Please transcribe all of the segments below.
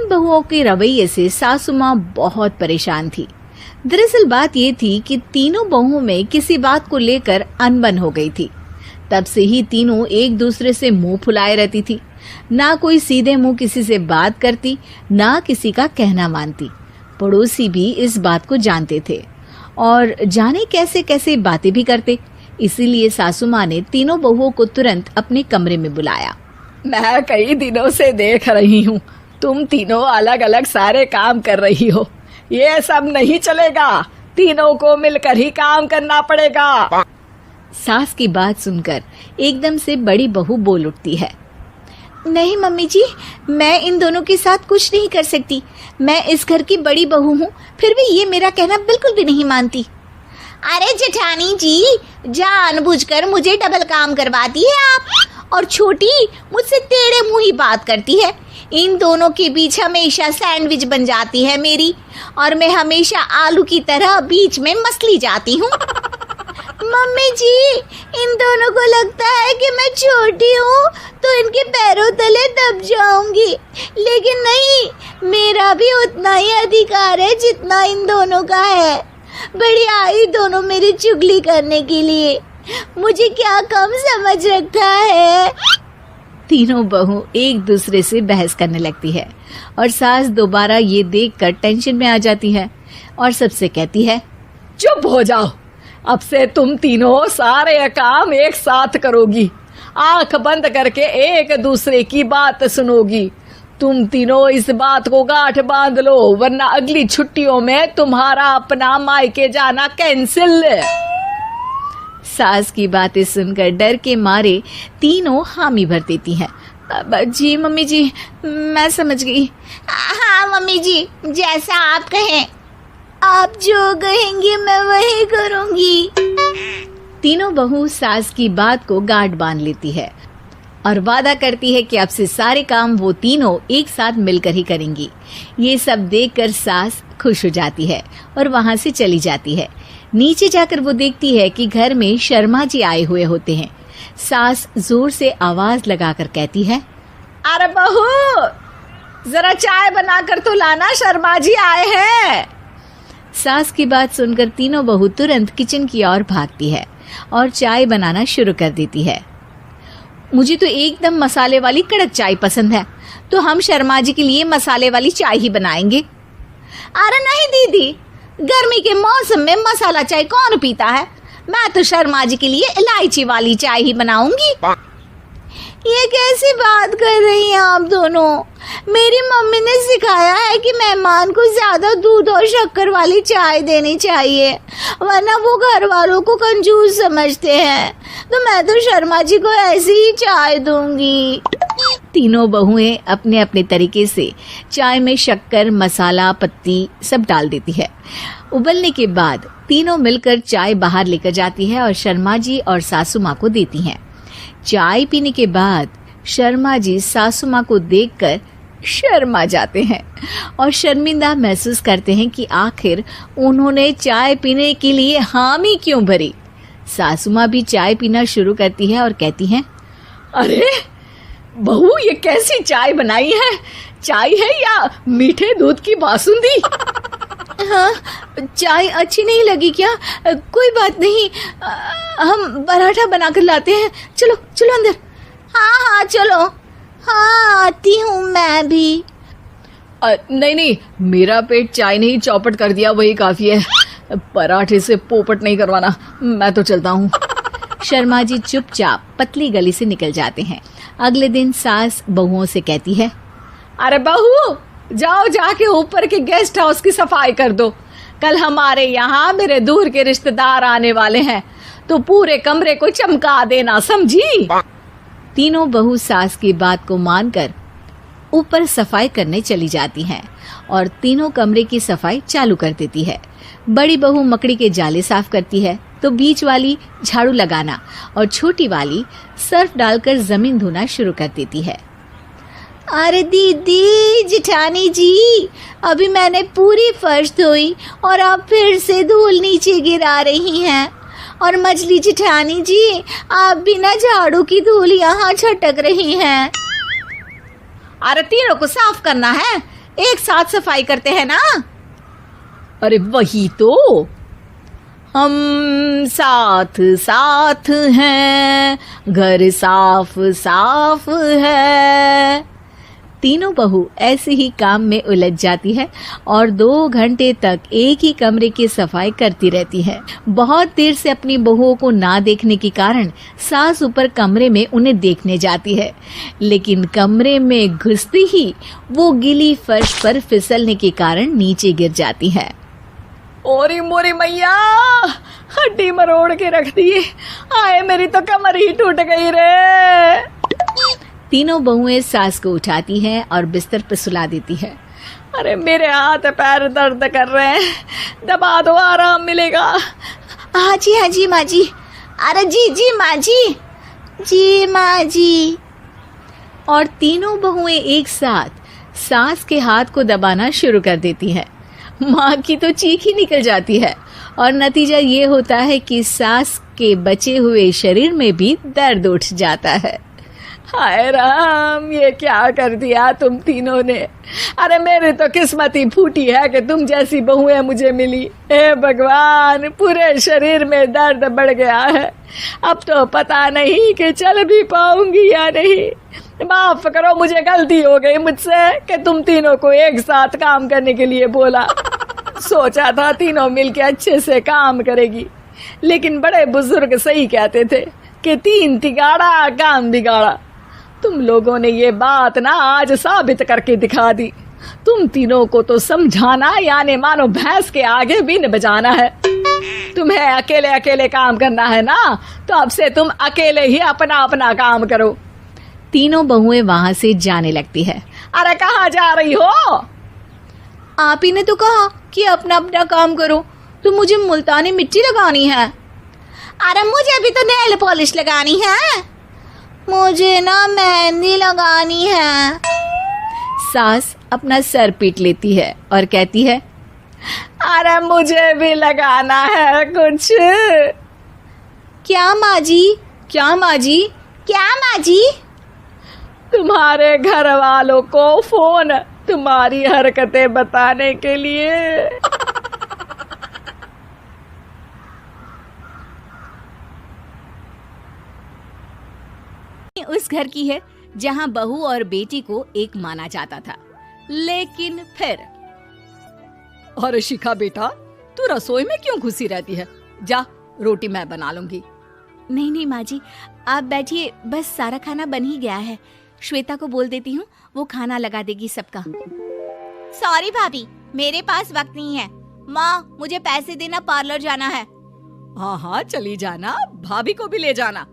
बहुओं के रवैये से सासू माँ बहुत परेशान थी। दरअसल बात ये थी कि तीनों बहुओं में किसी बात को लेकर अनबन हो गई थी। तब से ही तीनों एक दूसरे से मुंह फुलाए रहती थी। ना कोई सीधे मुंह किसी से बात करती, ना किसी का कहना मानती। पड़ोसी भी इस बात को जानते थे और जाने कैसे कैसे बातें भी करते। इसीलिए सासू माँ ने तीनों बहुओं को तुरंत अपने कमरे में बुलाया। मैं कई दिनों से देख रही हूँ, तुम तीनों अलग अलग सारे काम कर रही हो। ये सब नहीं चलेगा, तीनों को मिलकर ही काम करना पड़ेगा। सास की बात सुनकर एकदम से बड़ी बहू बोल उठती है। नहीं मम्मी जी, मैं इन दोनों के साथ कुछ नहीं कर सकती। मैं इस घर की बड़ी बहू हूँ, फिर भी ये मेरा कहना बिल्कुल भी नहीं मानती। अरे जेठानी जी, जानबूझकर मुझे डबल काम करवाती है आप। और छोटी मुझसे टेढ़े मुंह ही बात करती है। इन दोनों के बीच हमेशा सैंडविच बन जाती है मेरी, और मैं हमेशा आलू की तरह बीच में मसली जाती हूँ। मम्मी जी, इन दोनों को लगता है कि मैं छोटी हूँ तो इनके पैरों तले दब जाऊंगी, लेकिन नहीं, मेरा भी उतना ही अधिकार है जितना इन दोनों का है। बड़ी आई दोनों मेरी चुगली करने के लिए, मुझे क्या कम समझ रखा है। तीनों बहू एक दूसरे से बहस करने लगती है और सास दोबारा ये देखकर टेंशन में आ जाती है और सबसे कहती है, चुप हो जाओ, अब से तुम तीनों सारे काम एक साथ करोगी। आंख बंद करके एक दूसरे की बात सुनोगी। तुम तीनों इस बात को गांठ बांध लो, वरना अगली छुट्टियों में तुम्हारा अपना मायके जाना कैंसिल। सास की बातें सुनकर डर के मारे तीनों हामी भर देती हैं। जी मम्मी जी, मैं समझ गई। हाँ मम्मी जी, जैसा आप कहें। आप जो कहेंगी मैं वही करूंगी। तीनों बहू सास की बात को गांठ बांध लेती है और वादा करती है कि अब से सारे काम वो तीनों एक साथ मिलकर ही करेंगी। ये सब देखकर सास खुश हो जाती है और वहां से चली जाती है। नीचे जाकर वो देखती है कि घर में शर्मा जी आए हुए होते हैं। सास जोर से आवाज लगाकर कहती है, अरे बहू, जरा चाय बनाकर तो लाना, शर्मा जी आए हैं। सास की बात सुनकर तीनों बहू तुरंत किचन की ओर भागती है और चाय बनाना शुरू कर देती है। मुझे तो एकदम मसाले वाली कड़क चाय पसंद है, तो हम शर्मा जी के लिए मसाले वाली चाय ही बनाएंगे। अरे नहीं दीदी, गर्मी के मौसम में मसाला चाय कौन पीता है? मैं तो शर्मा जी के लिए इलायची वाली चाय ही बनाऊंगी। ये कैसी बात कर रही हैं आप दोनों? मेरी मम्मी ने सिखाया है कि मेहमान को ज्यादा दूध और शक्कर वाली चाय देनी चाहिए, वरना वो घर वालों को कंजूस समझते हैं। तो मैं तो शर्मा जी को ऐसी ही चाय दूंगी। तीनों बहुएं अपने अपने तरीके से चाय में शक्कर, मसाला, पत्ती सब डाल देती है। उबलने के बाद तीनों मिलकर चाय बाहर लेकर जाती है और शर्मा जी और सासू माँ को देती हैं। चाय पीने के बाद शर्मा जी सासू माँ को देखकर शर्मा जाते हैं और शर्मिंदा महसूस करते हैं कि आखिर उन्होंने चाय पीने के लिए हामी क्यों भरी। सासू माँ भी चाय पीना शुरू करती है और कहती हैं, अरे बहू, ये कैसी चाय बनाई है? चाय है या मीठे दूध की बासुंदी? हाँ, चाय अच्छी नहीं लगी क्या? कोई बात नहीं, हम पराठा बनाकर लाते हैं। चलो चलो अंदर। हाँ चलो। हाँ, आती हूँ मैं भी। नहीं, मेरा पेट चाय ने ही चौपट कर दिया, वही काफी है। पराठे से पोपट नहीं करवाना, मैं तो चलता हूँ। शर्मा जी चुपचाप पतली गली से निकल जाते हैं। अगले दिन सास बहुओं से कहती है, अरे बहू, जाओ जाके ऊपर के गेस्ट हाउस की सफाई कर दो। कल हमारे यहाँ मेरे दूर के रिश्तेदार आने वाले हैं, तो पूरे कमरे को चमका देना, समझी? तीनों बहू सास की बात को मानकर ऊपर सफाई करने चली जाती हैं और तीनों कमरे की सफाई चालू कर देती है। बड़ी बहू मकड़ी के जाले साफ करती है, तो बीच वाली झाड़ू लगाना और छोटी वाली सर्फ डालकर जमीन धोना शुरू कर देती है। अरे दीदी, जेठानी जी, अभी मैंने पूरी फर्श धोई और आप फिर से धूल नीचे गिरा रही हैं। और मछली जेठानी जी, आप बिना झाड़ू की धूल यहाँ छटक रही हैं। अरे तीनों को साफ करना है, एक साथ सफाई करते हैं ना। अरे वही तो, हम साथ साथ हैं, घर साफ साफ है। तीनों बहू ऐसे ही काम में उलझ जाती है और 2 घंटे तक एक ही कमरे की सफाई करती रहती है। बहुत देर से अपनी बहुओं को ना देखने के कारण सास ऊपर कमरे में उन्हें देखने जाती है, लेकिन कमरे में घुसते ही वो गीली फर्श पर फिसलने के कारण नीचे गिर जाती है। ओरी मोरी मैया, हड्डी मरोड़ के रख दी। आए मेरी तो कमर ही टूट गई रे। तीनों बहुएं सास को उठाती हैं और बिस्तर पर सुला देती है। अरे मेरे हाथ पैर दर्द कर रहे हैं, दबा दो, आराम मिलेगा। हाँ जी माँ जी। अरे जी माँ जी, जी माँ जी। और तीनों बहुएं एक साथ सास के हाथ को दबाना शुरू कर देती हैं। माँ की तो चीख ही निकल जाती है और नतीजा ये होता है कि सास के बचे हुए शरीर में भी दर्द उठ जाता है। हाय राम, ये क्या कर दिया तुम तीनों ने। अरे मेरी तो किस्मत ही फूटी है कि तुम जैसी बहुएं मुझे मिली। हे भगवान, पूरे शरीर में दर्द बढ़ गया है। अब तो पता नहीं कि चल भी पाऊंगी या नहीं। माफ करो, मुझे गलती हो गई मुझसे कि तुम तीनों को एक साथ काम करने के लिए बोला। सोचा था तीनों मिलके अच्छे से काम करेगी, लेकिन बड़े बुजुर्ग सही कहते थे कि 3 तिगाड़ा काम बिगाड़ा। तुम लोगों ने ये बात ना आज साबित करके दिखा दी। तुम तीनों को तो समझाना यानी मानो भैंस के आगे बीन बजाना है। तुम्हें अकेले अकेले काम करना है ना, तो अब से तुम अकेले ही अपना अपना काम करो। तीनों बहुएं वहां से जाने लगती है। अरे कहाँ जा रही हो? आप ही ने तो कहा कि अपना अपना काम करो, तो मुझे मुल्तानी मिट्टी लगानी है। अरे मुझे भी तो नेल पॉलिश लगानी है। मुझे ना मेहंदी लगानी है। सास अपना सर पीट लेती है और कहती है, अरे मुझे भी लगाना है कुछ। क्या माँ जी? क्या माँ जी? क्या माँ जी? तुम्हारे घर वालों को फोन तुम्हारी हरकतें बताने के लिए। उस घर की है जहां बहू और बेटी को एक माना जाता था, लेकिन फिर अरे शिखा बेटा, तू रसोई में क्यों घुसी रहती है? जा, रोटी मैं बना लूंगी। नहीं माँ जी, आप बैठिए, बस सारा खाना बन ही गया है। श्वेता को बोल देती हूँ, वो खाना लगा देगी सबका। सॉरी भाभी, मेरे पास वक्त नहीं है। माँ, मुझे पैसे देना, पार्लर जाना है। हाँ चली जाना, भाभी को भी ले जाना।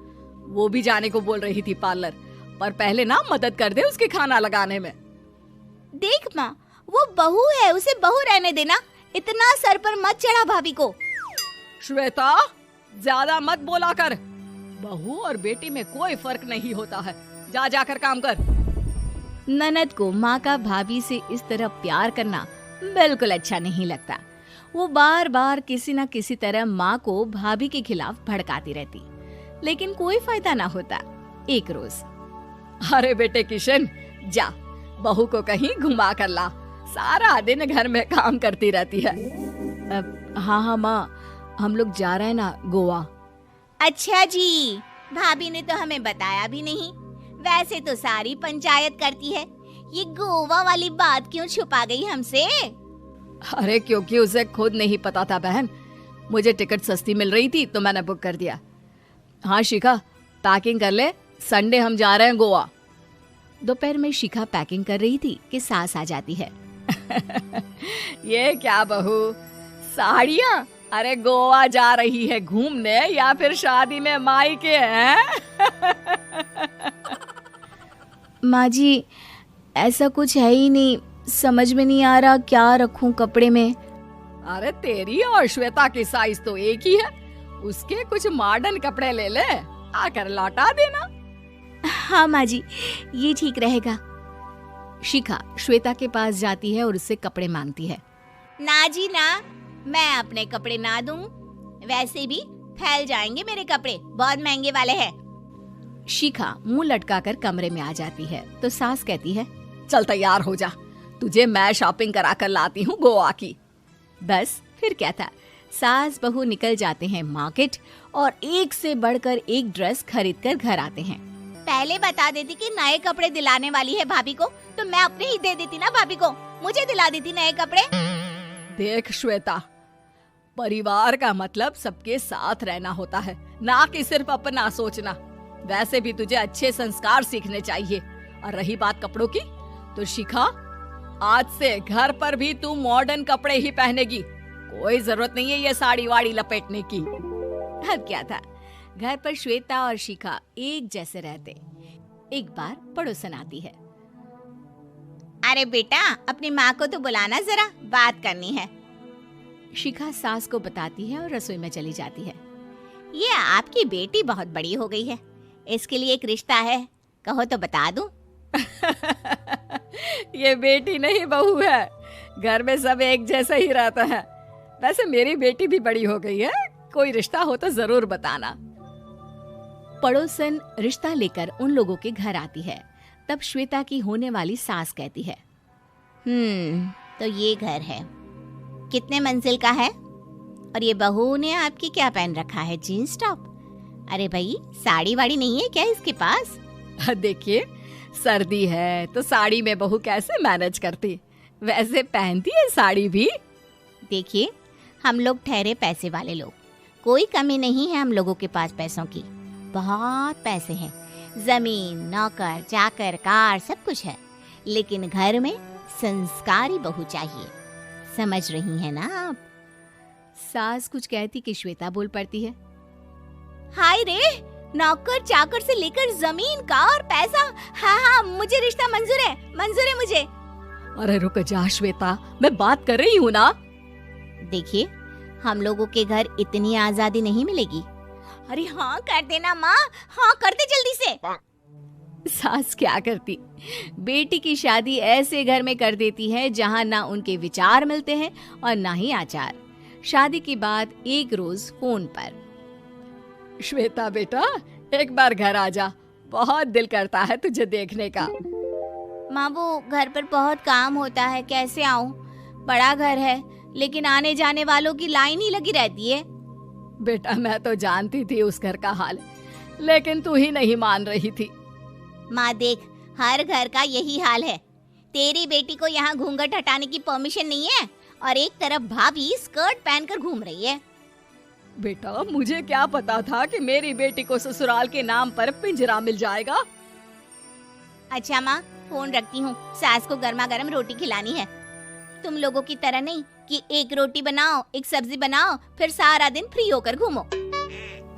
वो भी जाने को बोल रही थी पार्लर, पर पहले ना मदद कर दे उसके खाना लगाने में। देख माँ, वो बहू है, उसे बहू रहने देना। इतना सर पर मत चढ़ा भाभी को। श्वेता, ज्यादा मत बोला कर। बहू और बेटी में कोई फर्क नहीं होता है। जा जाकर काम कर। ननद को माँ का भाभी से इस तरह प्यार करना बिल्कुल अच्छा नहीं लगता। वो बार बार किसी न किसी तरह माँ को भाभी के खिलाफ भड़काती रहती, लेकिन कोई फायदा ना होता। एक रोज, अरे बेटे किशन, जा बहू को कहीं घुमा कर ला। सारा दिन घर में काम करती रहती है। हाँ माँ, हम लोग जा रहे हैं ना गोवा। अच्छा जी, भाभी ने तो हमें बताया भी नहीं। वैसे तो सारी पंचायत करती है, ये गोवा वाली बात क्यों छुपा गई हमसे? अरे क्योंकि उसे खुद नहीं पता था बहन। मुझे टिकट सस्ती मिल रही थी तो मैंने बुक कर दिया। हाँ शिखा, पैकिंग कर ले, संडे हम जा रहे हैं गोवा। दोपहर में शिखा पैकिंग कर रही थी कि सास आ जाती है। ये क्या बहू, साड़ियाँ? अरे गोवा जा रही है घूमने या फिर शादी में मायके हैं? माँ जी, ऐसा कुछ है ही नहीं, समझ में नहीं आ रहा क्या रखूं कपड़े में। अरे तेरी और श्वेता की साइज तो एक ही है, उसके कुछ मॉडर्न कपड़े ले ले, आकर लौटा देना। हाँ माँ जी, ये ठीक रहेगा। शिखा श्वेता के पास जाती है और उससे कपड़े मांगती है। ना जी ना, मैं अपने कपड़े ना दूं। वैसे भी फैल जाएंगे मेरे कपड़े, बहुत महंगे वाले हैं। शिखा मुंह लटकाकर कमरे में आ जाती है तो सास कहती है, चल तैयार हो जा, तुझे मैं शॉपिंग करा कर लाती हूँ गोवा की। बस फिर क्या था, सास बहू निकल जाते हैं मार्केट और एक से बढ़कर एक ड्रेस खरीद कर घर आते हैं। पहले बता देती कि नए कपड़े दिलाने वाली है भाभी को, तो मैं अपने ही दे देती ना भाभी को, मुझे दिला देती नए कपड़े। देख श्वेता, परिवार का मतलब सबके साथ रहना होता है, ना कि सिर्फ अपना सोचना। वैसे भी तुझे अच्छे संस्कार सीखने चाहिए। और रही बात कपड़ों की, तो शिखा, आज से घर पर भी तू मॉडर्न कपड़े ही पहनेगी। कोई जरूरत नहीं है ये साड़ी वाड़ी लपेटने की। अब क्या था, घर पर श्वेता और शिखा एक जैसे रहते। एक बार पड़ोसन आती है। अरे बेटा, अपनी माँ को तो बुलाना जरा, बात करनी है। शिखा सास को बताती है और रसोई में चली जाती है। ये आपकी बेटी बहुत बड़ी हो गई है, इसके लिए एक रिश्ता है, कहो तो बता दूं। ये बेटी नहीं बहू है, घर में सब एक जैसा ही रहता है। वैसे मेरी बेटी भी बड़ी हो गई है, कोई रिश्ता हो तो जरूर बताना। पड़ोसन रिश्ता लेकर उन लोगों के घर आती है। तब श्वेता की होने वाली सास कहती है, तो ये घर है, कितने मंजिल का है? और ये बहू ने आपकी क्या पहन रखा है, जीन्स टॉप? अरे भाई, साड़ी वाड़ी नहीं है क्या इसके पास? देखिए, सर्दी है तो साड़ी में बहू कैसे मैनेज करती, वैसे पहनती है साड़ी भी। देखिए, हम लोग ठहरे पैसे वाले लोग, कोई कमी नहीं है हम लोगों के पास पैसों की, बहुत पैसे हैं, जमीन, नौकर चाकर, कार, सब कुछ है, लेकिन घर में संस्कारी बहू चाहिए। समझ रही हैं ना आप? सास कुछ कहती कि श्वेता बोल पड़ती है, हाय रे, नौकर चाकर से लेकर जमीन, कार, पैसा, हाँ, मुझे रिश्ता मंजूर है मुझे। अरे रुक जा श्वेता, मैं बात कर रही हूँ ना। देखिए, हम लोगों के घर इतनी आजादी नहीं मिलेगी। अरे हाँ कर देना माँ, हाँ कर दे जल्दी से। सास क्या करती, बेटी की शादी ऐसे घर में कर देती है जहाँ ना उनके विचार मिलते हैं और ना ही आचार। शादी के बाद एक रोज फोन पर, श्वेता बेटा, एक बार घर आ जा, बहुत दिल करता है तुझे देखने का। माँ, वो घर पर बहुत काम होता है, कैसे आऊँ? बड़ा घर है, लेकिन आने जाने वालों की लाइन ही लगी रहती है। बेटा, मैं तो जानती थी उस घर का हाल, लेकिन तू ही नहीं मान रही थी। माँ देख, हर घर का यही हाल है। तेरी बेटी को यहाँ घूंघट हटाने की परमिशन नहीं है और एक तरफ भाभी स्कर्ट पहनकर घूम रही है। बेटा, मुझे क्या पता था कि मेरी बेटी को ससुराल के नाम पर पिंजरा मिल जाएगा। अच्छा माँ, फोन रखती हूँ, सास को गर्मा गर्म रोटी खिलानी है। तुम लोगों की तरह नहीं कि एक रोटी बनाओ, एक सब्जी बनाओ, फिर सारा दिन फ्री होकर घूमो।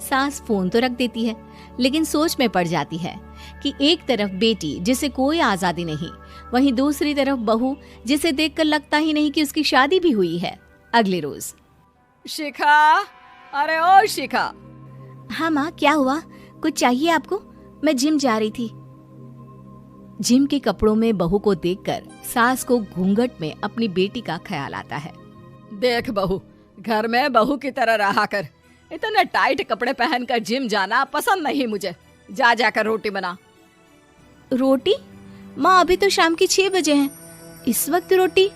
सास फोन तो रख देती है, लेकिन सोच में पड़ जाती है कि एक तरफ बेटी जिसे कोई आजादी नहीं, वहीं दूसरी तरफ बहू जिसे देखकर लगता ही नहीं कि उसकी शादी भी हुई है। अगले रोज, शिखा, अरे ओ शिखा। हाँ माँ, क्या हुआ? कुछ चाहिए आपको? मैं जिम जा रही थी। जिम के कपड़ों में बहू को देखकर सास को घूंघट में अपनी बेटी का ख्याल आता है। देख बहू, घर में बहू की तरह रहा कर, इतने टाइट कपड़े पहनकर जिम जाना पसंद नहीं मुझे। जा जाकर रोटी बना। रोटी? माँ, अभी तो शाम के 6 बजे हैं, इस वक्त रोटी?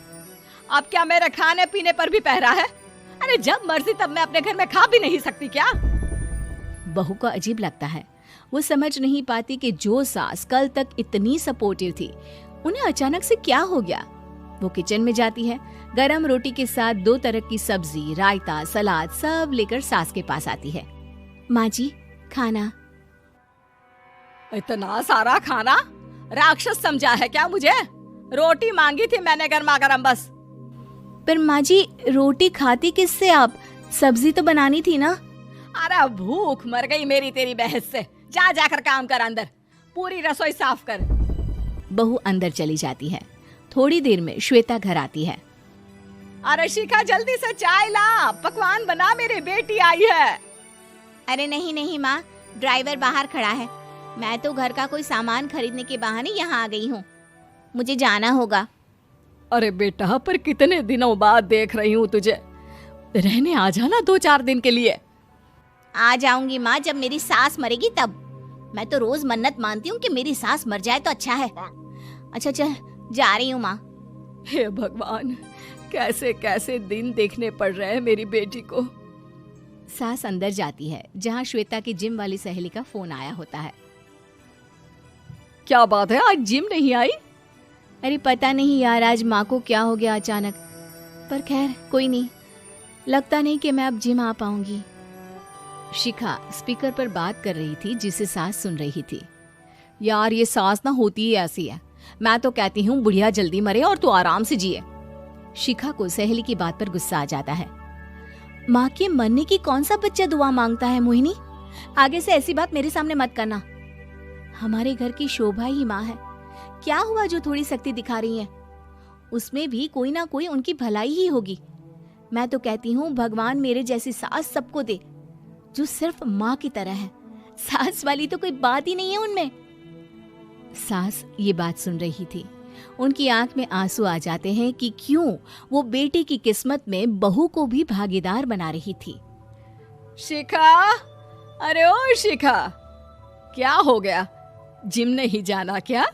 अब क्या मेरे खाने पीने पर भी पहरा है? अरे जब मर्जी तब मैं अपने घर में खा भी नहीं सकती क्या? बहू को अजीब लगता है। वो समझ नहीं पाती कि जो सास कल तक इतनी सपोर्टिव थी, उन्हें अचानक से क्या हो गया। वो किचन में जाती है, गरम रोटी के साथ 2 तरह की सब्जी, रायता, सलाद सब लेकर सास के पास आती है। माँ जी, खाना। इतना सारा खाना? राक्षस समझा है क्या मुझे? रोटी मांगी थी मैंने गर्मा गर्म बस। पर माँ जी, रोटी खाती किससे आप? सब्जी तो बनानी थी ना। अरे भूख मर गई मेरी तेरी बहस से। जा जाकर काम कर, अंदर पूरी रसोई साफ कर। बहू अंदर चली जाती है। थोड़ी देर में श्वेता घर आती है। अरे शिखा, जल्दी से चाय ला, पकवान बना, मेरी बेटी आई है। अरे नहीं नहीं माँ, ड्राइवर बाहर खड़ा है, मैं तो घर का कोई सामान खरीदने के बहाने यहाँ आ गई हूँ, मुझे जाना होगा। अरे बेटा, पर कितने दिनों बाद देख रही हूँ तुझे, रहने आ जाना 2-4 दिन के लिए। आ जाऊंगी माँ, जब मेरी सास मरेगी तब। मैं तो रोज मन्नत मानती हूँ कि मेरी सास मर जाए तो अच्छा है। अच्छा चल, जा रही हूँ माँ। हे भगवान, कैसे कैसे दिन देखने पड़ रहे हैं मेरी बेटी को। सास अंदर जाती है जहाँ श्वेता की जिम वाली सहेली का फोन आया होता है। क्या बात है, आज जिम नहीं आई? अरे पता नहीं यार, आज माँ को क्या हो गया अचानक, पर खैर कोई नहीं, लगता नहीं कि मैं अब जिम आ पाऊंगी। शिखा स्पीकर पर बात कर रही थी जिसे सास सुन रही थी। यार ये सास ना होती ही ऐसी है, मैं तो कहती हूँ बुढ़िया जल्दी मरे और तू आराम से जिए। शिखा को सहेली की बात पर गुस्सा आ जाता है। माँ के मरने की कौन सा बच्चा दुआ मांगता है मोहिनी, आगे से ऐसी बात मेरे सामने मत करना। हमारे घर की शोभा ही माँ है, क्या हुआ जो थोड़ी सख्ती दिखा रही है, उसमें भी कोई ना कोई उनकी भलाई ही होगी। मैं तो कहती हूँ भगवान मेरे जैसी सास सबको दे जो सिर्फ माँ की तरह है, सास वाली तो कोई बात ही नहीं है उनमें। सास ये बात सुन रही थी, उनकी आंख में आंसू आ जाते हैं कि क्यों वो बेटे की किस्मत में बहू को भी भागीदार बना रही थी। शिखा, अरे ओ शिखा, क्या हो गया, जिम नहीं जाना क्या?